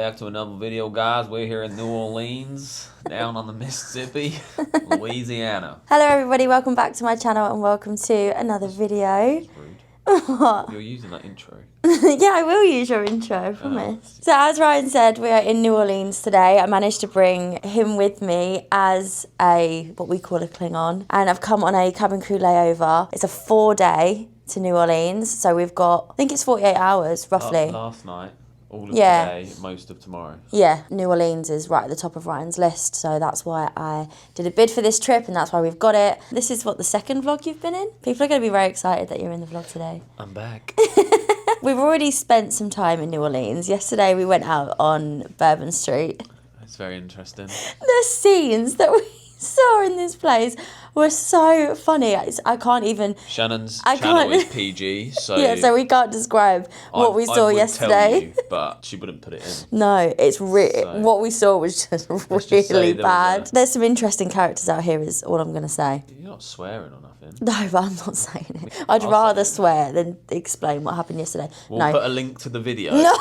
back to another video, guys. We're here in New Orleans, down on the Mississippi, Louisiana. Hello everybody, welcome back to my channel and welcome to another video. That's rude. What? You're using that intro. Yeah, I will use your intro, I promise. So as Ryan said, we are in New Orleans today. I managed to bring him with me as what we call a Klingon. And I've come on a cabin crew layover. It's a 4-day to New Orleans. So we've got, I think it's 48 hours, roughly. Last night. All of today, most of tomorrow. Yeah, New Orleans is right at the top of Ryan's list, so that's why I did a bid for this trip and that's why we've got it. This is the second vlog you've been in? People are going to be very excited that you're in the vlog today. I'm back. We've already spent some time in New Orleans. Yesterday we went out on Bourbon Street. It's very interesting. The scenes that we saw in this place were so funny. I can't even... Shannon's channel is PG, so... Yeah, so we can't describe what we saw yesterday. Tell you, but she wouldn't put it in. No, it's what we saw was just really bad. There's some interesting characters out here is all I'm going to say. You're not swearing or nothing. No, but I'm not saying it. I'd rather swear than explain what happened yesterday. We'll put a link to the video. No,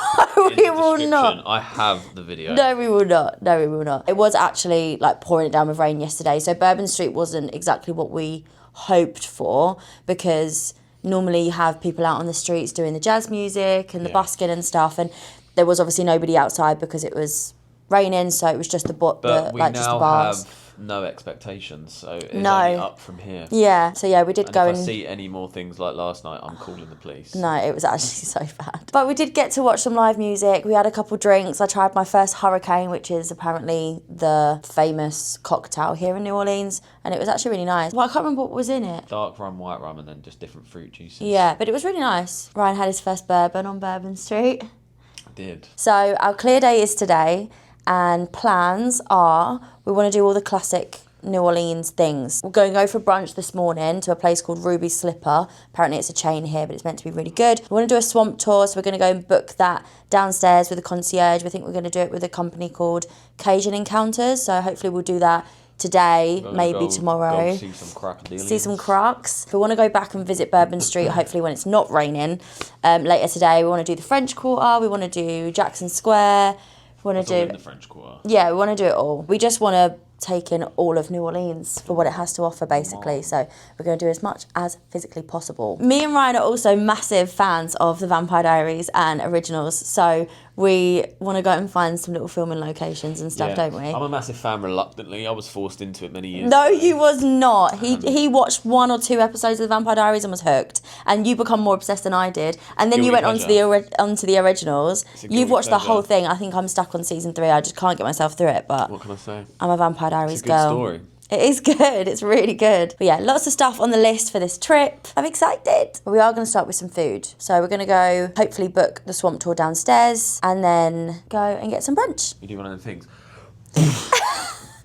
we will not. I have the video. No, we will not. No, we will not. It was actually pouring it down with rain yesterday. So Bourbon Street wasn't exactly what we hoped for, because normally you have people out on the streets doing the jazz music and the busking and stuff, and there was obviously nobody outside because it was raining, so it was just the bars. Have no expectations, so it's only up from here. Yeah, so yeah, we did go if I see any more things like last night, I'm calling the police. No, it was actually so bad. But we did get to watch some live music. We had a couple drinks. I tried my first Hurricane, which is apparently the famous cocktail here in New Orleans, and it was actually really nice. Well, I can't remember what was in it. Dark rum, white rum, and then just different fruit juices. Yeah, but it was really nice. Ryan had his first bourbon on Bourbon Street. I did. So our clear day is today. And plans are, we want to do all the classic New Orleans things. We're going to go for brunch this morning to a place called Ruby Slipper. Apparently it's a chain here, but it's meant to be really good. We want to do a swamp tour, so we're going to go and book that downstairs with a concierge. We think we're going to do it with a company called Cajun Encounters, so hopefully we'll do that today, maybe tomorrow. Go see some crocodilians. See some crocs. We want to go back and visit Bourbon Street, hopefully when it's not raining. Later today, we want to do the French Quarter, we want to do Jackson Square. We want to do the French Quarter. Yeah, we want to do it all. We just want to take in all of New Orleans for what it has to offer, basically. So we're going to do as much as physically possible. Me and Ryan are also massive fans of the Vampire Diaries and originals, so we want to go and find some little filming locations and stuff, don't we? I'm a massive fan reluctantly. I was forced into it many years ago. No, you was not. He watched 1 or 2 episodes of the Vampire Diaries and was hooked. And you become more obsessed than I did. And then you went onto the originals. You've watched the whole thing. I think I'm stuck on season 3. I just can't get myself through it. But what can I say? I'm a Vampire Diaries girl. It's a good story. It is good. It's really good. But yeah, lots of stuff on the list for this trip. I'm excited. But we are going to start with some food. So we're going to go hopefully book the swamp tour downstairs and then go and get some brunch. You do one of the things.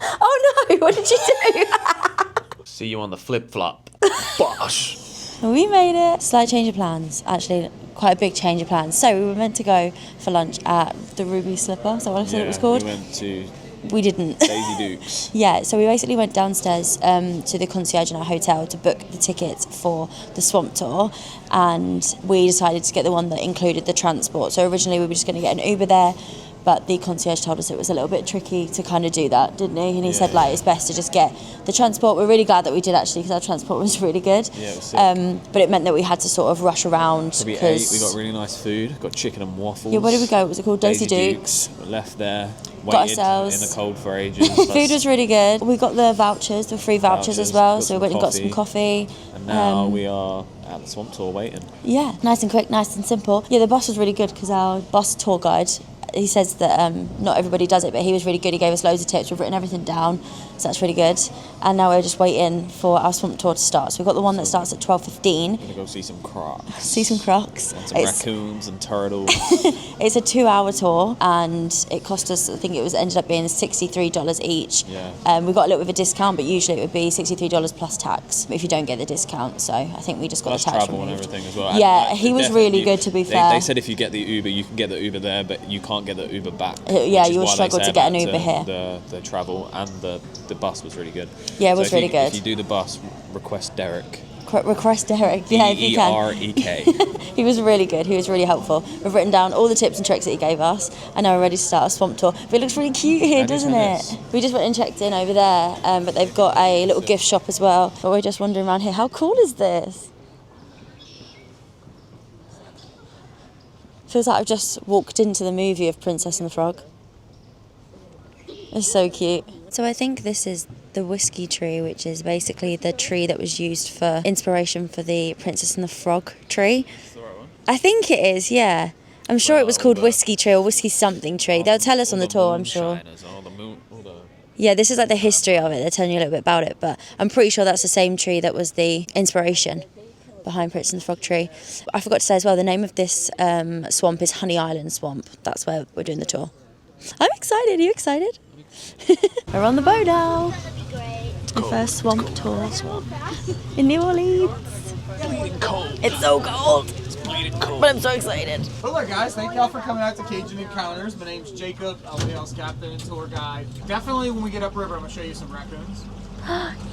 Oh no, what did you do? See you on the flip-flop. Bosh. We made it. Slight change of plans. Actually, quite a big change of plans. So we were meant to go for lunch at the Ruby Slipper. Is that what I said it was called? We went to... We didn't. Daisy Dukes. Yeah, so we basically went downstairs to the concierge in our hotel to book the tickets for the swamp tour, and we decided to get the one that included the transport. So originally we were just going to get an Uber there, but the concierge told us it was a little bit tricky to kind of do that, didn't he? And he said it's best to just get the transport. We're really glad that we did, actually, because our transport was really good. Yeah, it was sick. But it meant that we had to sort of rush around. So we ate, we got really nice food, got chicken and waffles. Yeah, where did we go? What was it called? Daisy Dukes. We left there. Got ourselves in the cold for ages. Food was really good. We got the vouchers, the free vouchers as well, so we went and got some coffee. And now we are at the swamp tour waiting. Yeah, nice and quick, nice and simple. Yeah, the bus was really good because our bus tour guide, he says that not everybody does it, but he was really good. He gave us loads of tips. We've written everything down, so that's really good. And now we're just waiting for our swamp tour to start. So we've got the one that starts at 12:15. We're going to go see some crocs. See some crocs. And some raccoons and turtles. It's a 2-hour tour, and it cost us, I think it ended up being $63 each. Yeah. We got a little bit of a discount, but usually it would be $63 plus tax if you don't get the discount. So I think we just got the tax travel removed. And everything as well. Yeah, he was really good, to be fair. They said if you get the Uber, you can get the Uber there, but you can't get the Uber back. Yeah, you will struggle to get an Uber here. The travel and the bus was really good. Yeah, it was really good. If you do the bus, request Derek, request Derek. Yeah, if you can. Derek. He was really good. He was really helpful. We've written down all the tips and tricks that he gave us, and now we're ready to start our swamp tour. But it looks really cute here, doesn't it? We just went and checked in over there, but they've got a little gift shop as well. But we're just wandering around here. How cool is this? Feels like I've just walked into the movie of Princess and the Frog. It's so cute. So I think this is the whiskey tree, which is basically the tree that was used for inspiration for the Princess and the Frog tree. Is the right one? I think it is, yeah. I'm sure it was called whiskey tree or whiskey something tree. They'll tell us on the tour, I'm sure. Yeah, this is like the history of it. They're telling you a little bit about it, but I'm pretty sure that's the same tree that was the inspiration behind Princess and the Frog tree. I forgot to say as well, the name of this swamp is Honey Island Swamp. That's where we're doing the tour. I'm excited. Are you excited? We're on the boat now. The first swamp tour in New Orleans. It's so cold. But I'm so excited. Hello there, guys. Thank y'all for coming out to Cajun Encounters. My name's Jacob. I'll be y'all's captain and tour guide. Definitely when we get upriver, I'm going to show you some raccoons.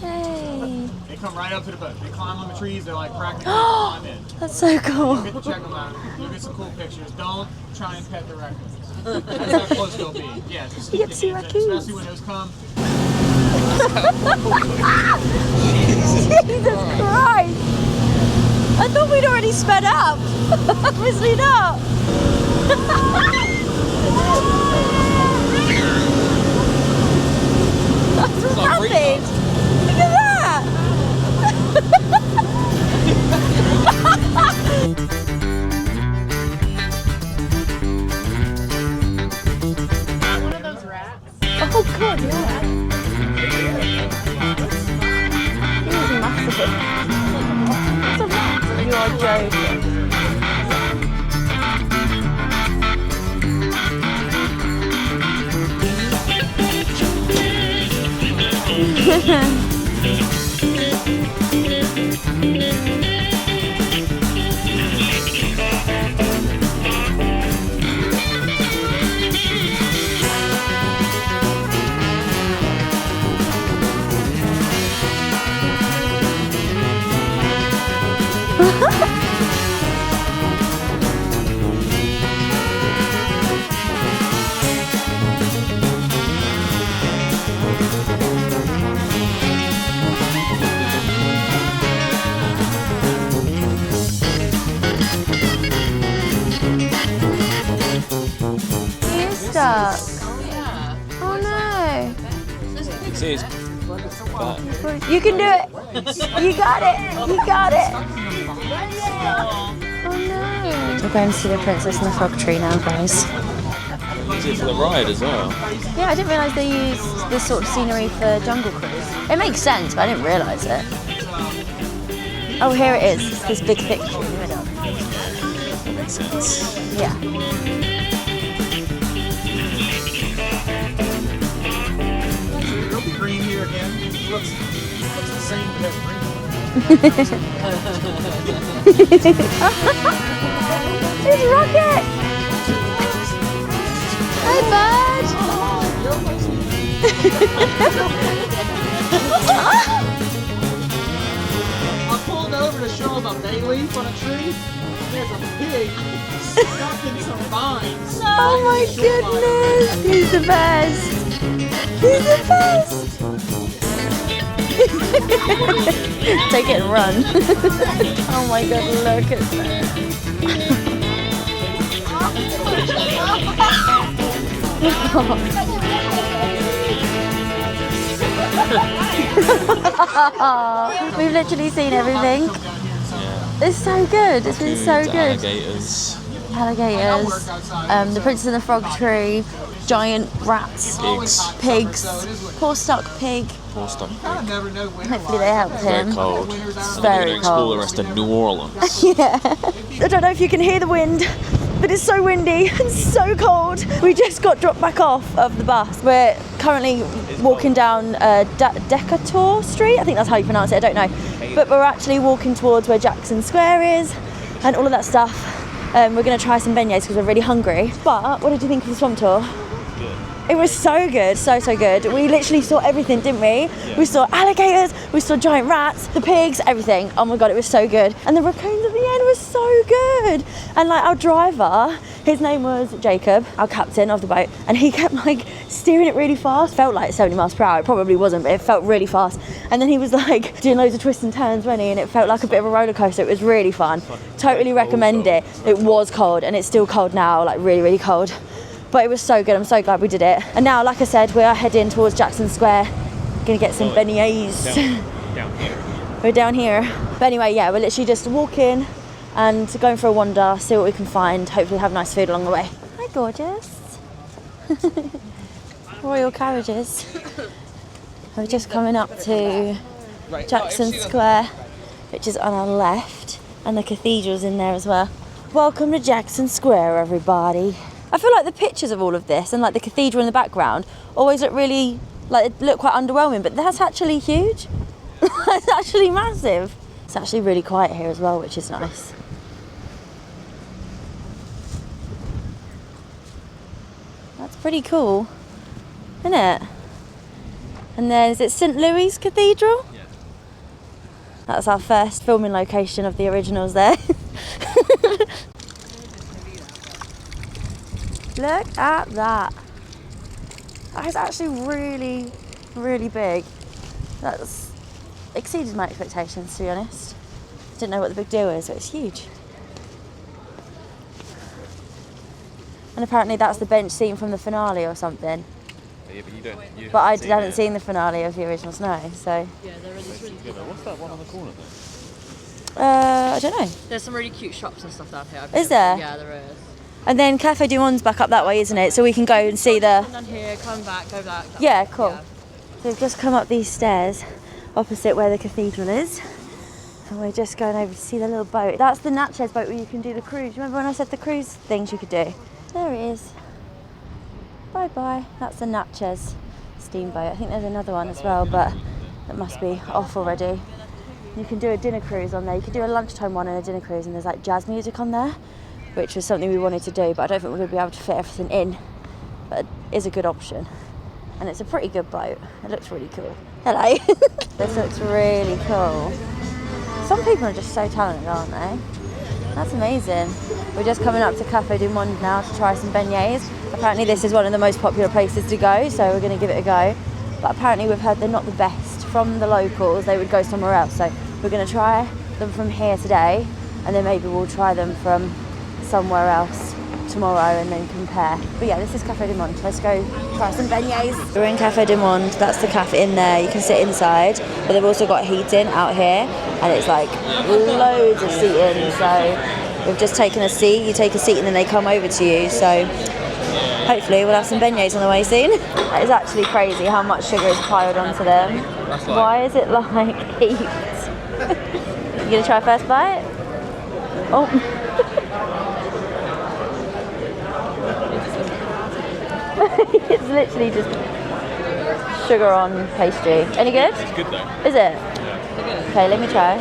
Yay. They come right up to the boat. They climb on the trees. They're like practically climb in. That's so cool. You'll get to check them out. You'll get some cool pictures. Don't try and pet the raccoons. That's how close they'll be. Yeah, just You get to see raccoons. especially when those come. Jesus Christ! I thought we'd already sped up. Obviously not. That's rapid. Look at that. One of those rats. Oh god, yeah. He was massive. That's a rat. You are joking. Stuck. Oh no. See, it's You can do it. You got it. You got it. Oh no. We're going to see the Princess and the Frog tree now, guys. use it for the ride as well. Yeah, I didn't realise they used this sort of scenery for Jungle Cruise. It makes sense, but I didn't realise it. Oh, here it is. It's this big thick tree in the middle. Makes sense. Yeah. It'll be green here again. It looks the same, but has green on it. There's Rocket! Hi, bud! I pulled over to show him a bay leaf on a tree. There's a pig stuck in some vines. Oh my goodness! He's the best! He's the best! Take it and run. Oh my god, look at that. We've literally seen everything. Yeah. It's so good. It's been so good. Alligators. Alligators, the Princess and the Frog tree, giant rats, pigs, poor stuck pig. Poor stuff. I never know when. Hopefully they helped him. Very cold. Winter's And out. they're Very going to explore cold. the rest of New Orleans. Yeah. I don't know if you can hear the wind, but it's so windy and so cold. We just got dropped back off of the bus. We're currently walking down Decatur Street. I think that's how you pronounce it. I don't know. But we're actually walking towards where Jackson Square is and all of that stuff. We're going to try some beignets because we're really hungry. But what did you think of the swamp tour? Good. It was so good, so good. We literally saw everything, didn't we? Yeah. We saw alligators, we saw giant rats, the pigs, everything. Oh my God, it was so good. And the raccoons at the end was so good. And like our driver, his name was Jacob, our captain of the boat, and he kept like steering it really fast. Felt like 70 miles per hour. It probably wasn't, but it felt really fast. And then he was like doing loads of twists and turns, wasn't he? And it felt like a bit of a roller coaster. It was really fun. Totally recommend it. It was cold, and it's still cold now, like really, really cold. But it was so good. I'm so glad we did it. And now, like I said, we are heading towards Jackson Square. Gonna get some beignets. Down here. We're down here. But anyway, yeah, we're literally just walking and going for a wander, see what we can find. Hopefully have nice food along the way. Hi, gorgeous. Royal carriages. We're just coming up to Jackson Square, which is on our left. And the cathedral's in there as well. Welcome to Jackson Square, everybody. I feel like the pictures of all of this and like the cathedral in the background always look really, like, look quite underwhelming, but that's actually huge. It's actually massive. It's actually really quiet here as well, which is nice. That's pretty cool, isn't it? And then, is it St Louis Cathedral? Yeah. That's our first filming location of the originals there. Look at that. That is actually really, really big. That's exceeded my expectations, to be honest. Didn't know what the big deal is, but it's huge. And apparently that's the bench scene from the finale or something. Yeah, but you don't. But I hadn't seen the finale of the original Snow, so. Yeah, they're really cute. What's that one on the corner there? I don't know. There's some really cute shops and stuff down here. Is there? Yeah, there is. And then Café du Monde's back up that way, isn't it? So we can go and see the... Come down here, come back, go back. Yeah, cool. Yeah. So we've just come up these stairs opposite where the cathedral is. And we're just going over to see the little boat. That's the Natchez boat where you can do the cruise. Remember when I said the cruise things you could do? There it is. Bye-bye. That's the Natchez steamboat. I think there's another one as well, but that must be off already. You can do a dinner cruise on there. You can do a lunchtime one and a dinner cruise, and there's like jazz music on there, which was something we wanted to do, but I don't think we're going to be able to fit everything in. But it is a good option. And it's a pretty good boat. It looks really cool. Hello. This looks really cool. Some people are just so talented, aren't they? That's amazing. We're just coming up to Café du Monde now to try some beignets. Apparently this is one of the most popular places to go, so we're going to give it a go. But apparently we've heard they're not the best from the locals. They would go somewhere else. So we're going to try them from here today, and then maybe we'll try them from somewhere else tomorrow and then compare. But yeah, this is Café du Monde. Let's go try some beignets. We're in Café du Monde. That's the cafe in there. You can sit inside, but they've also got heating out here, and it's like loads of seating. So we've just taken a seat. You take a seat and then they come over to you. So hopefully we'll have some beignets on the way soon. It's actually crazy how much sugar is piled onto them. Why is it like heaped? You gonna try first bite? Oh. It's literally just sugar on pastry. Any good? It's good though. Is it? Yeah. Okay, let me try.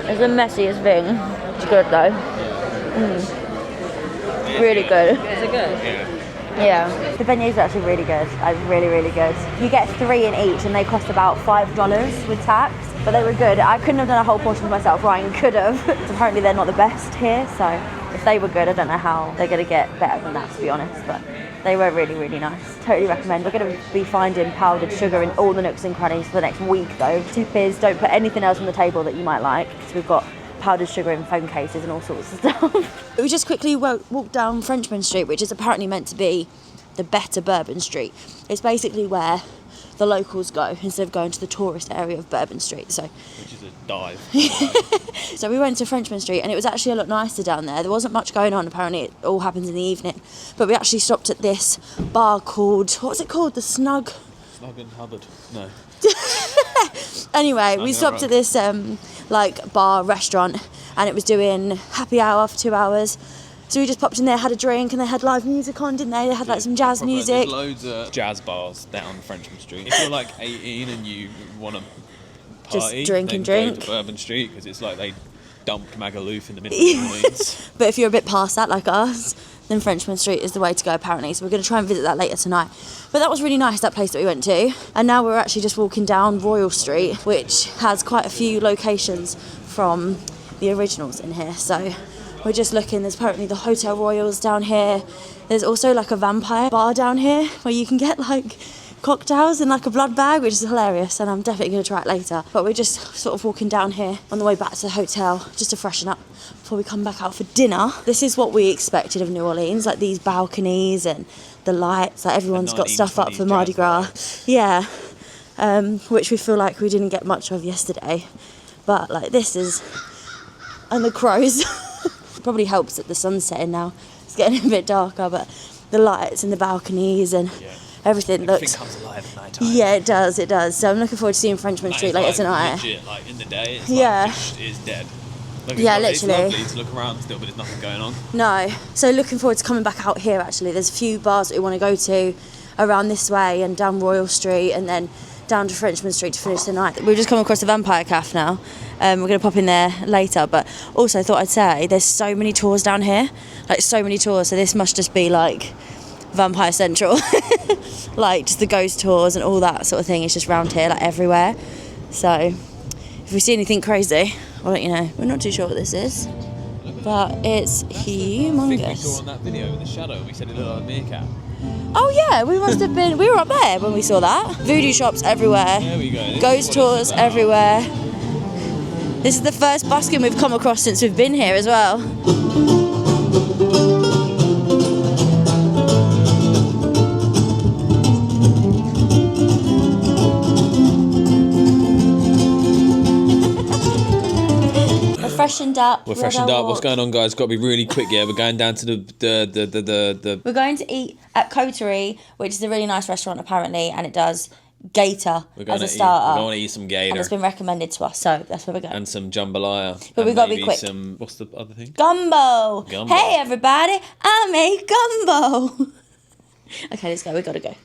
It's the messiest thing. It's good though. Really good. Is it good? Yeah. Yeah. The beignets are actually really good. Really, really good. You get 3 in each and they cost about $5 with tax. But they were good. I couldn't have done a whole portion myself. Ryan could have. Apparently they're not the best here, so if they were good, I don't know how they're going to get better than that, to be honest. But they were really, really nice. Totally recommend. We're going to be finding powdered sugar in all the nooks and crannies for the next week, though. Tip is, don't put anything else on the table that you might like, because we've got powdered sugar in phone cases and all sorts of stuff. We just quickly walked down Frenchman Street, which is apparently meant to be the better Bourbon Street. It's basically where the locals go instead of going to the tourist area of Bourbon Street. So, which is a dive. So we went to Frenchman Street and it was actually a lot nicer down there. There wasn't much going on, apparently it all happens in the evening. But we actually stopped at this bar called, what's it called? The Snug and Hubbard. No. Anyway, we stopped at this like bar restaurant, and it was doing happy hour for 2 hours. So we just popped in there, had a drink, and they had live music on, didn't they? They had like some jazz music. There's loads of jazz bars down Frenchman Street. If you're like 18 and you want to party, just drink then and drink. go to Bourbon Street, because it's like they dumped Magaluf in the middle of New Orleans. But if you're a bit past that, like us, then Frenchman Street is the way to go, apparently. So we're going to try and visit that later tonight. But that was really nice, that place that we went to. And now we're actually just walking down Royal Street, which has quite a few locations from the originals in here. So we're just looking. There's apparently the Hotel Royals down here. There's also like a vampire bar down here where you can get like cocktails in like a blood bag, which is hilarious, and I'm definitely going to try it later. But we're just sort of walking down here on the way back to the hotel just to freshen up before we come back out for dinner. This is what we expected of New Orleans, like these balconies and the lights, like everyone's got stuff up for Mardi Gras. Yeah, which we feel like we didn't get much of yesterday. But like this is, and the crows. Probably helps that the sun's setting now. It's getting a bit darker, but the lights and the balconies and everything looks... comes alive at night time. Yeah, it does. So I'm looking forward to seeing Frenchman Street later tonight. Legit, like in the day, it's Yeah. like it's dead. Like, Yeah, it's literally. lovely to look around still, but there's nothing going on. No. So looking forward to coming back out here, actually. There's a few bars that we want to go to around this way and down Royal Street and then down to Frenchman Street to finish the night. We've just come across the Vampire Cafe now. We're going to pop in there later, but also thought I'd say there's so many tours down here. Like, so many tours. So this must just be, like, Vampire Central. Like, just the ghost tours and all that sort of thing is just round here, like, everywhere. So if we see anything crazy, I'll let you know. We're not too sure what this is, but it's I think we saw humongous. on that video in the shadow, we said it looked like a meerkat. Oh yeah, we must have been, we were up there when we saw that. Voodoo shops everywhere. There we go. This Ghost is what tours it's about. everywhere. This is the first busking we've come across since we've been here as well. Freshened up. We're freshened up. What's going on, guys? Got to be really quick. Yeah, we're going down to the. We're going to eat at Coterie, which is a really nice restaurant apparently, and it does gator as a starter. We're going to eat some And gator it's been recommended to us, so that's where we're going. and some jambalaya. But and we gotta be maybe quick. Some, what's the other thing? Gumbo. Gumbo. Hey everybody, I make gumbo. Okay, let's go. We gotta go.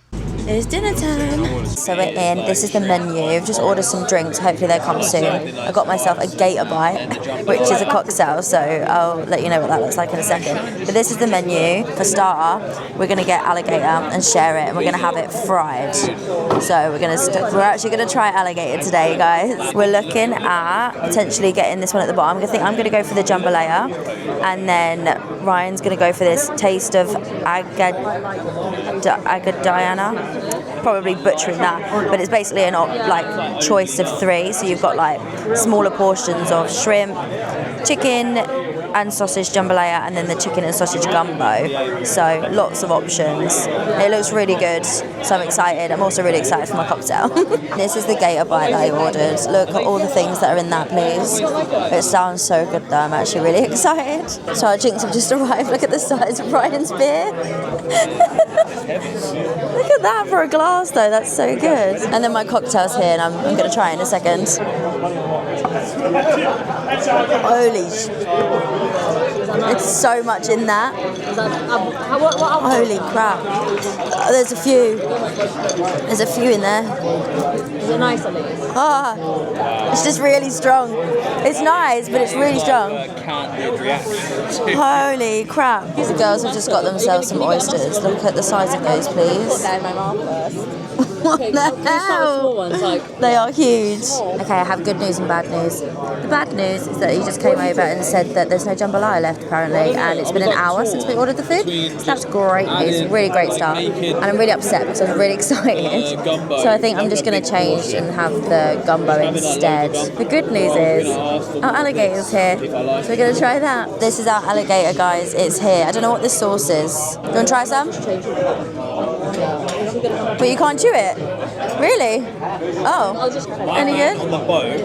It's dinner time. So we're in. This is the menu. I've just ordered some drinks. Hopefully they come soon. I got myself a gator bite, which is a cocktail. So I'll let you know what that looks like in a second. But this is the menu. For starter, we're gonna get alligator and share it. And we're gonna have it fried. So we're actually gonna try alligator today, guys. We're looking at potentially getting this one at the bottom. I'm gonna go for the jambalaya, and then Ryan's gonna go for this taste of agadiana. Probably butchering that, but it's basically an like choice of three. So you've got like smaller portions of shrimp, chicken and sausage jambalaya, and then the chicken and sausage gumbo. So lots of options. It looks really good, so I'm excited. I'm also really excited for my cocktail. This is the gator bite that I ordered. Look at all the things that are in that, please. It sounds so good though. I'm actually really excited. So our drinks have just arrived. Look at the size of Ryan's beer. Look at that for a glass though, that's so good. And then my cocktail's here and I'm going to try it in a second. Holy it's so much in that. Holy crap. There's a few. There's a few in there. Is it nice at least? It's just really strong. It's nice, but it's really strong. Holy crap. The girls have just got themselves some oysters. Look at the size of those, please. They're in my mouth first. What the hell? Small ones, like. They are huge. Okay, I have good news and bad news. The bad news is that he just came over and said that there's no jambalaya left apparently, and it's been an hour since we ordered the food. So that's great news, really great stuff. And I'm really upset because I was really excited. So I think I'm just going to change and have the gumbo instead. The good news is our alligator's here, so we're going to try that. This is our alligator, guys. It's here. I don't know what this sauce is. Do you want to try some? But you can't chew it? Really? Oh. Any good? On the boat,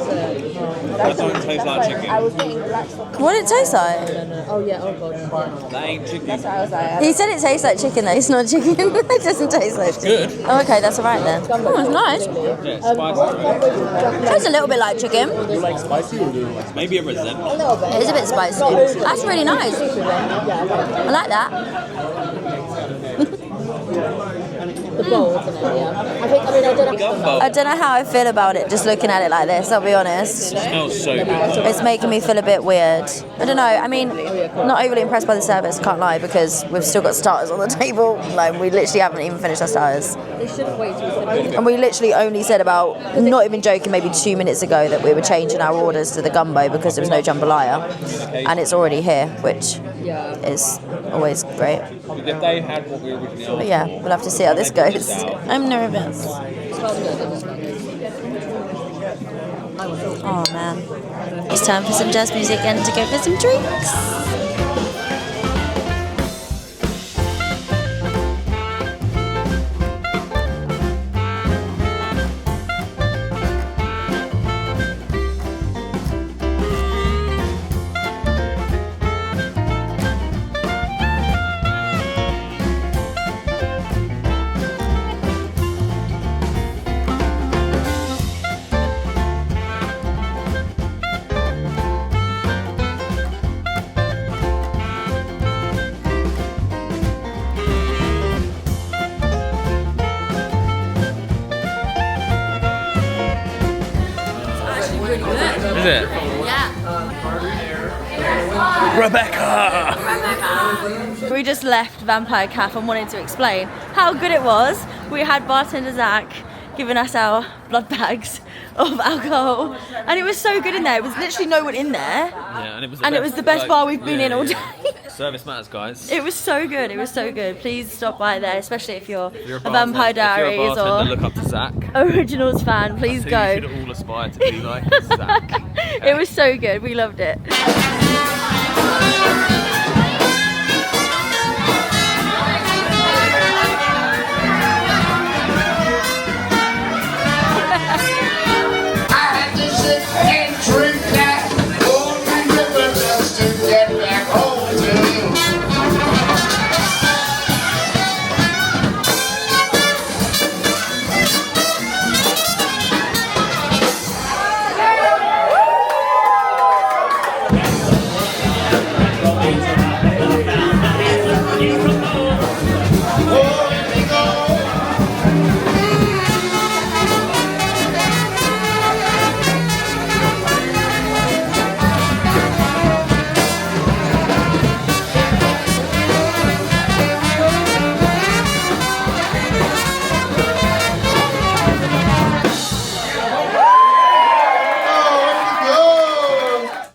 that don't taste like chicken. What did it taste like? Oh yeah, oh god. That ain't chicken. He said it tastes like chicken though. It's not chicken. It doesn't taste like chicken. Good. Oh, okay, that's alright then. Oh, it's nice. Yeah, spicy. Tastes a little bit like chicken. Maybe a resentment. It is a bit spicy. That's really nice. I like that. The bowl, isn't it? Yeah. I don't know how I feel about it just looking at it like this, I'll be honest. It smells so good. It's making me feel a bit weird. I don't know, I mean, not overly impressed by the service, can't lie, because we've still got starters on the table. Like, we literally haven't even finished our starters. They shouldn't wait till it's And we literally only said about, not even joking, maybe 2 minutes ago that we were changing our orders to the gumbo because there was no jambalaya. And it's already here, which is always great. If they had what we originally asked But yeah, we'll have to see how this goes. I'm nervous. Oh man. It's time for some jazz music and to go for some drinks. Is it? Yeah. Rebecca! We just left Vampire Cafe and wanted to explain how good it was. We had bartender Zach giving us our blood bags of alcohol, and it was so good in there. It was literally no one in there. Yeah, and it was the best bar we've been in all day. Service matters, guys. It was so good. It was so good. Please stop by there, especially if you're a bartender- Vampire Diaries if you're a bartender, or look up to Zach. Originals fan. Please So go. you should all aspire to be like Zach. It was so good. We loved it.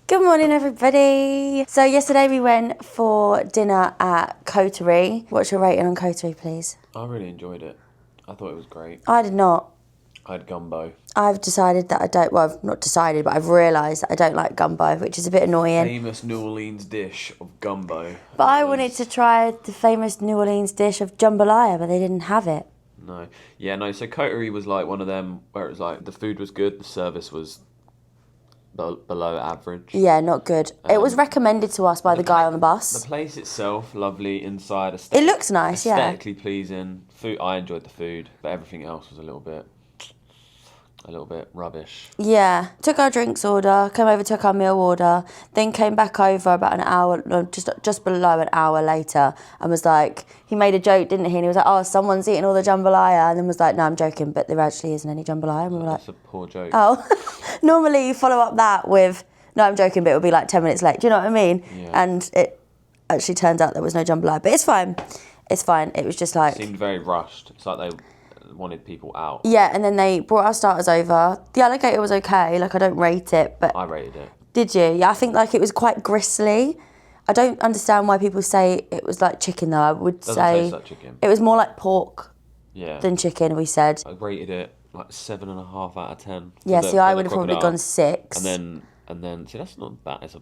Good morning, everybody. So yesterday we went for dinner at Coterie. What's your rating on Coterie, please? I really enjoyed it. I thought it was great. I did not. I had gumbo. I've decided that I don't, well, I've not decided, but I've realised that I don't like gumbo, which is a bit annoying. Famous New Orleans dish of gumbo. But I wanted to try the famous New Orleans dish of jambalaya, but they didn't have it. No. Yeah, no, so Coterie was like one of them where it was like the food was good, the service was below average. Yeah, not good. It was recommended to us by the guy on the bus. The place itself, lovely inside. It looks nice, yeah. Aesthetically pleasing. Food, I enjoyed the food, but everything else was a little bit rubbish. Yeah. Took our drinks order, came over, took our meal order, then came back over about an hour, no, just below an hour later, and was like, he made a joke, didn't he? And he was like, oh, someone's eating all the jambalaya, and then was like, no, I'm joking, but there actually isn't any jambalaya. And we were like, That's a poor joke. oh. Normally you follow up that with, no, I'm joking, but it'll be like 10 minutes late. Do you know what I mean? Yeah. And it actually turns out there was no jambalaya, but it's fine. It's fine. It was just like... It seemed very rushed. It's like they wanted people out. Yeah, and then they brought our starters over. The alligator was okay. Like, I don't rate it, but... I rated it. Did you? Yeah, I think, like, it was quite gristly. I don't understand why people say it was like chicken, though. I would Doesn't say... taste like chicken. It was more like pork than chicken, we said. I rated it like 7.5 out of 10. Yeah, see, I would have probably gone 6. And then, see, that's not bad. It's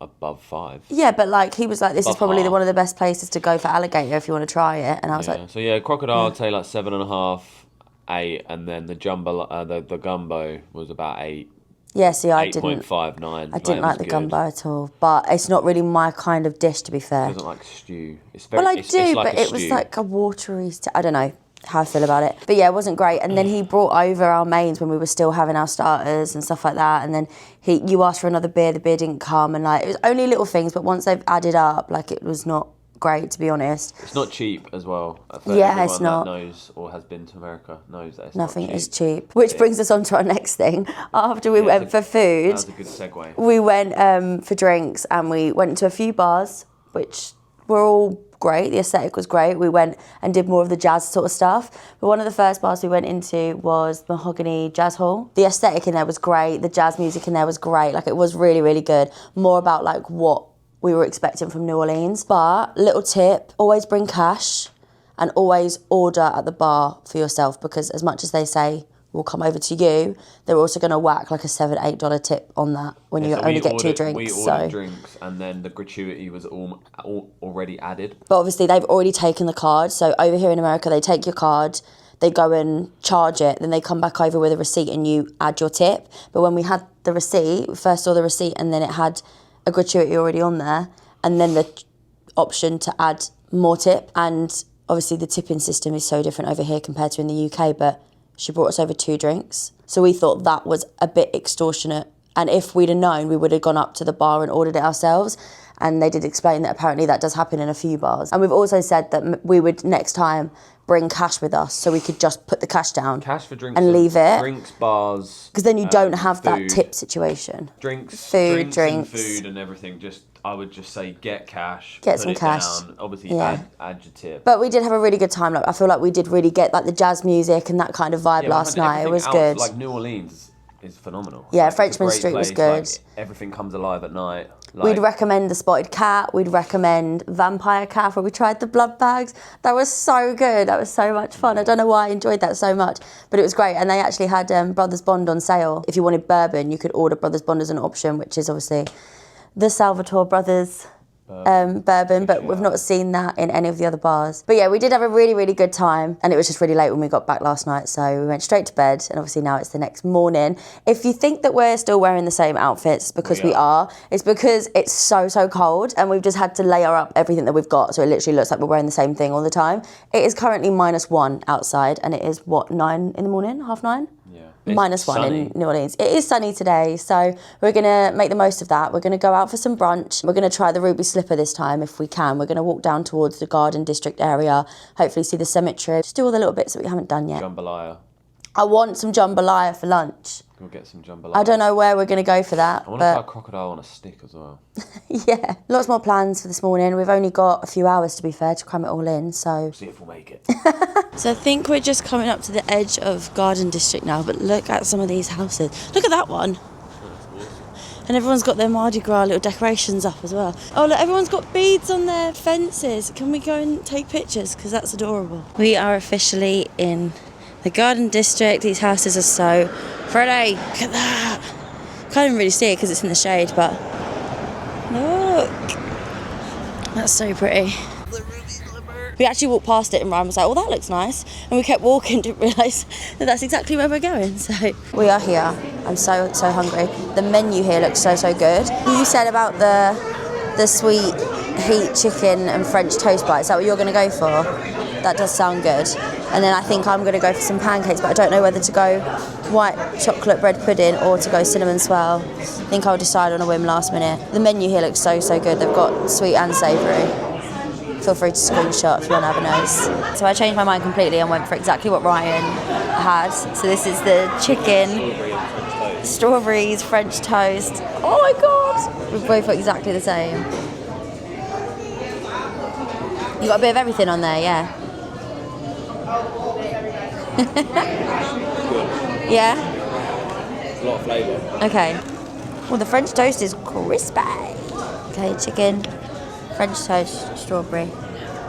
above 5. Yeah, but like he was like, this is Above probably half. one of the best places to go for alligator if you want to try it. And I was like, So yeah, crocodile, I'd say like 7.5, 8, and then the the gumbo was about 8. yeah, see, I didn't. 8.5, 9. I didn't like the gumbo at all, but it's not really my kind of dish, to be fair. It doesn't like stew. It's very. Well, I it's do, like but it was like a watery. I don't know how I feel about it, but yeah, it wasn't great. And then he brought over our mains when we were still having our starters and stuff like that. And then you asked for another beer, the beer didn't come, and like it was only little things, but once they've added up, like it was not great, to be honest. It's not cheap as well. Yeah, it's not. That knows or has been to America knows that it's Nothing not cheap. is cheap. Which brings us on to our next thing. After we went for food, that was a good segue. we went for drinks and we went to a few bars, which were all great. The aesthetic was great. We went and did more of the jazz sort of stuff. But one of the first bars we went into was Mahogany Jazz Hall. The aesthetic in there was great. The jazz music in there was great. Like, it was really, really good. More about like what we were expecting from New Orleans. But little tip, always bring cash and always order at the bar for yourself, because as much as they say will come over to you, they're also going to whack like a $7-8 tip on that when you only get 2 drinks. We ordered drinks and then the gratuity was all already added. But obviously they've already taken the card. So over here in America, they take your card, they go and charge it, then they come back over with a receipt and you add your tip. But when we had the receipt, we first saw the receipt and then it had a gratuity already on there, and then the option to add more tip. And obviously the tipping system is so different over here compared to in the UK, but she brought us over 2 drinks. So we thought that was a bit extortionate. And if we'd have known, we would have gone up to the bar and ordered it ourselves. And they did explain that apparently that does happen in a few bars. And we've also said that we would next time bring cash with us so we could just put the cash down. Cash for drinks and leave it. Drinks, bars. Because then you don't have food, that tip situation. Drinks, drinks. and food and everything. I would just say get cash. Get put some it cash. Down, obviously add your tip. But we did have a really good time. Like, I feel like we did really get like the jazz music and that kind of vibe last night. It was good. Like New Orleans is phenomenal. Yeah, like, Frenchman Street was good. Like, everything comes alive at night. We'd recommend the Spotted Cat. We'd recommend Vampire Cafe, where we tried the blood bags. That was so good. That was so much fun. I don't know why I enjoyed that so much, but it was great. And they actually had Brothers Bond on sale. If you wanted bourbon, you could order Brothers Bond as an option, which is obviously the Salvatore Brothers bourbon, but we've not seen that in any of the other bars. But yeah, we did have a really, really good time, and it was just really late when we got back last night, so we went straight to bed, and obviously now it's the next morning. If you think that we're still wearing the same outfits, because we are, it's because it's so cold, and we've just had to layer up everything that we've got, so it literally looks like we're wearing the same thing all the time. It is currently -1 outside, and it is, 9 in the morning, 9:30? Yeah. -1 in New Orleans. It is sunny today, so we're going to make the most of that. We're going to go out for some brunch. We're going to try the Ruby Slipper this time if we can. We're going to walk down towards the Garden District area, hopefully see the cemetery, just do all the little bits that we haven't done yet. Jambalaya. I want some jambalaya for lunch. We'll get some jambalaya. I don't know where we're going to go for that. I want to try a crocodile on a stick as well. Yeah, lots more plans for this morning. We've only got a few hours, to be fair, to cram it all in, so... See if we'll make it. So I think we're just coming up to the edge of Garden District now, but look at some of these houses. Look at that one. And everyone's got their Mardi Gras little decorations up as well. Oh, look, everyone's got beads on their fences. Can we go and take pictures? Because that's adorable. We are officially in the Garden District. These houses are so pretty. Look at that. Can't even really see it because it's in the shade, but look. That's so pretty. We actually walked past it and Ryan was like, oh, that looks nice. And we kept walking, didn't realise that that's exactly where we're going. So we are here. I'm so hungry. The menu here looks so good. You said about the sweet heat chicken and French toast bites. Is that what you're going to go for? That does sound good. And then I think I'm going to go for some pancakes, but I don't know whether to go white chocolate bread pudding or to go cinnamon swirl. I think I'll decide on a whim last minute. The menu here looks so good. They've got sweet and savoury. Feel free to screenshot if you want to have a nose. So I changed my mind completely and went for exactly what Ryan had. So this is the chicken, strawberries, French toast. Oh my God! We've both got exactly the same. You got a bit of everything on there, yeah? Yeah? It's a lot of flavour. Okay. Well, the French toast is crispy. Okay, chicken, French toast, strawberry.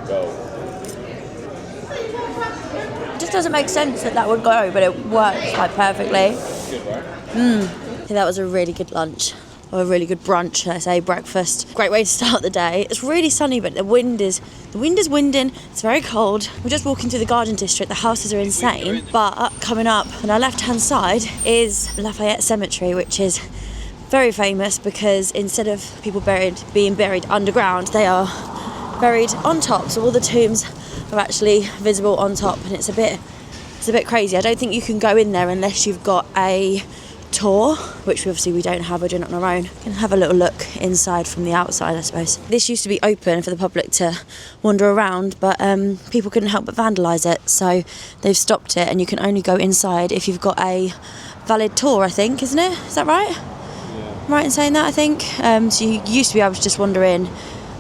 Go. It just doesn't make sense that would go, but it works like perfectly. Good, right? I think that was a really good lunch. Or a really good brunch, I say, breakfast. Great way to start the day. It's really sunny, but the wind is winding. It's very cold. We're just walking through the Garden District. The houses are insane. But coming up on our left-hand side is Lafayette Cemetery, which is very famous because instead of people being buried underground, they are buried on top. So all the tombs are actually visible on top, and it's a bit crazy. I don't think you can go in there unless you've got a tour, which obviously we don't have, we're doing it on our own. Can have a little look inside from the outside, I suppose. This used to be open for the public to wander around, but people couldn't help but vandalise it, so they've stopped it, and you can only go inside if you've got a valid tour, I think, isn't it? Is that right? Yeah. Right in saying that, I think. So you used to be able to just wander in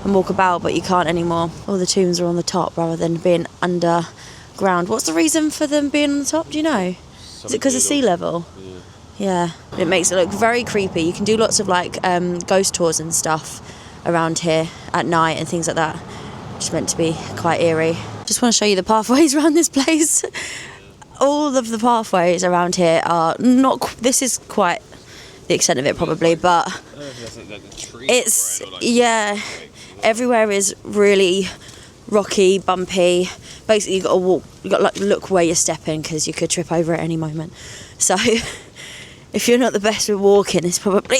and walk about, but you can't anymore. All the tombs are on the top rather than being underground. What's the reason for them being on the top, do you know? Is it because of sea level? Yeah. It makes it look very creepy. You can do lots of like ghost tours and stuff around here at night and things like that. Just meant to be quite eerie. Just want to show you the pathways around this place. All of the pathways around here are not... This is quite the extent of it probably, but it's... Yeah, everywhere is really rocky, bumpy. Basically, you've got to walk, you've got to like, look where you're stepping because you could trip over at any moment. So if you're not the best with walking, it's probably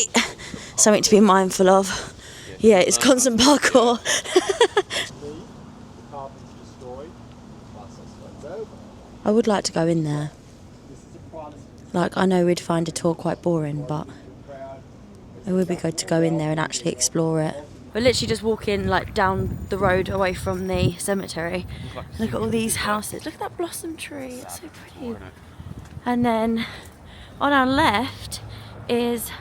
something to be mindful of. Yeah, it's constant parkour. I would like to go in there. Like, I know we'd find a tour quite boring, but it would be good to go in there and actually explore it. We're literally just walking like down the road away from the cemetery. Look at all these houses. Look at that blossom tree. It's so pretty. And then on our left is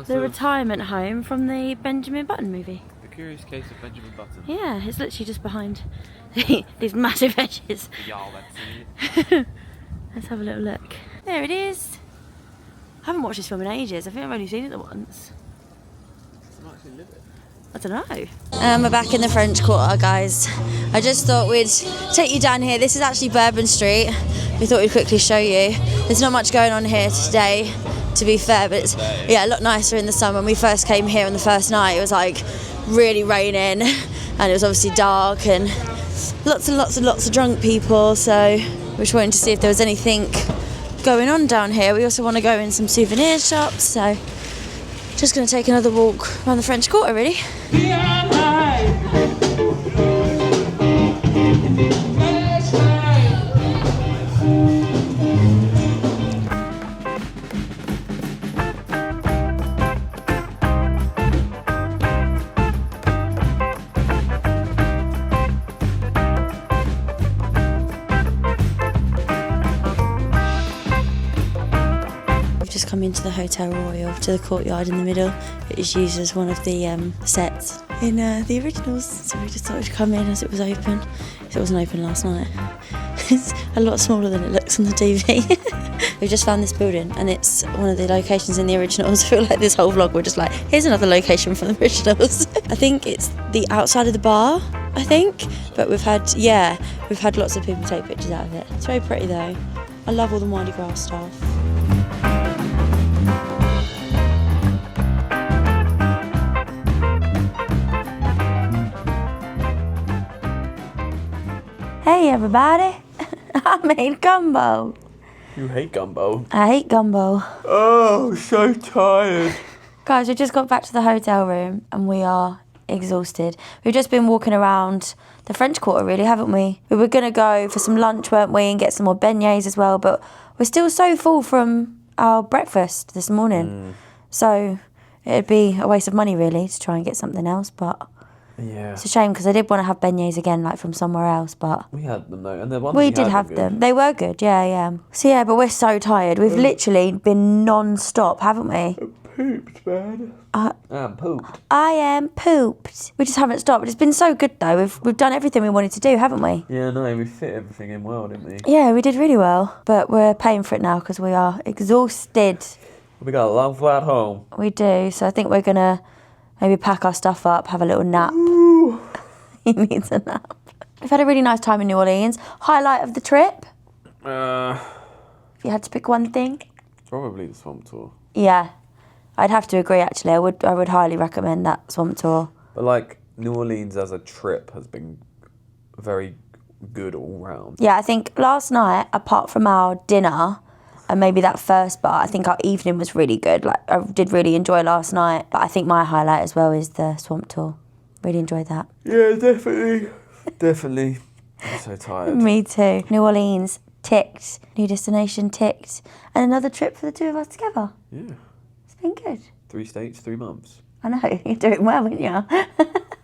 the retirement home from the Benjamin Button movie. The Curious Case of Benjamin Button. Yeah, it's literally just behind these massive hedges. Let's have a little look. There it is. I haven't watched this film in ages. I think I've only seen it once. I don't know. We're back in the French Quarter, guys. I just thought we'd take you down here. This is actually Bourbon Street. We thought we'd quickly show you. There's not much going on here today, to be fair, but it's a lot nicer in the sun. When we first came here on the first night, it was like really raining, and it was obviously dark and lots of drunk people. So we're just wanting to see if there was anything going on down here. We also want to go in some souvenir shops, so just going to take another walk around the French Quarter, really. Just come into the Hotel Royal, to the courtyard in the middle. It is used as one of the sets in the originals, so we just thought we'd come in as it was open. It wasn't open last night. It's a lot smaller than it looks on the TV. We've just found this building and it's one of the locations in the originals. I feel like this whole vlog we're just like, here's another location from the originals. I think it's the outside of the bar, I think, but we've had lots of people take pictures out of it. It's very pretty though. I love all the Mardi Gras stuff. Hey everybody, I made gumbo. You hate gumbo? I hate gumbo. Oh, so tired. Guys, we just got back to the hotel room and we are exhausted. We've just been walking around the French Quarter really, haven't we? We were going to go for some lunch, weren't we, and get some more beignets as well, but we're still so full from our breakfast this morning. So it'd be a waste of money really to try and get something else, but... Yeah. It's a shame because I did want to have beignets again, like from somewhere else, but... We had them though, and the ones we did have them. They were good, yeah. So yeah, but we're so tired. We've literally been non-stop, haven't we? I'm pooped, man. I'm pooped. I am pooped. We just haven't stopped. It's been so good though. We've done everything we wanted to do, haven't we? Yeah, no, we fit everything in well, didn't we? Yeah, we did really well, but we're paying for it now because we are exhausted. We got a long flight home. We do, so I think we're gonna... maybe pack our stuff up, have a little nap. He needs a nap. We've had a really nice time in New Orleans. Highlight of the trip? If you had to pick one thing? Probably the swamp tour. Yeah, I'd have to agree actually. I would highly recommend that swamp tour. But like New Orleans as a trip has been very good all round. Yeah, I think last night, apart from our dinner, and maybe that first bar, I think our evening was really good. Like, I did really enjoy last night. But I think my highlight as well is the swamp tour. Really enjoyed that. Yeah, definitely. Definitely. I'm so tired. Me too. New Orleans, ticked. New destination ticked. And another trip for the two of us together. Yeah. It's been good. 3 states, 3 months. I know, you're doing well, aren't you?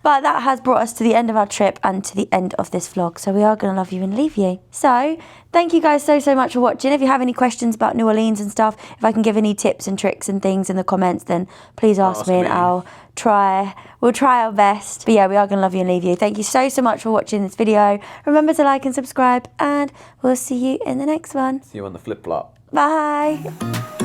But that has brought us to the end of our trip and to the end of this vlog. So we are going to love you and leave you. So thank you guys so much for watching. If you have any questions about New Orleans and stuff, if I can give any tips and tricks and things in the comments, then please ask me and we'll try our best. But yeah, we are going to love you and leave you. Thank you so much for watching this video. Remember to like and subscribe, and we'll see you in the next one. See you on the flip flop. Bye.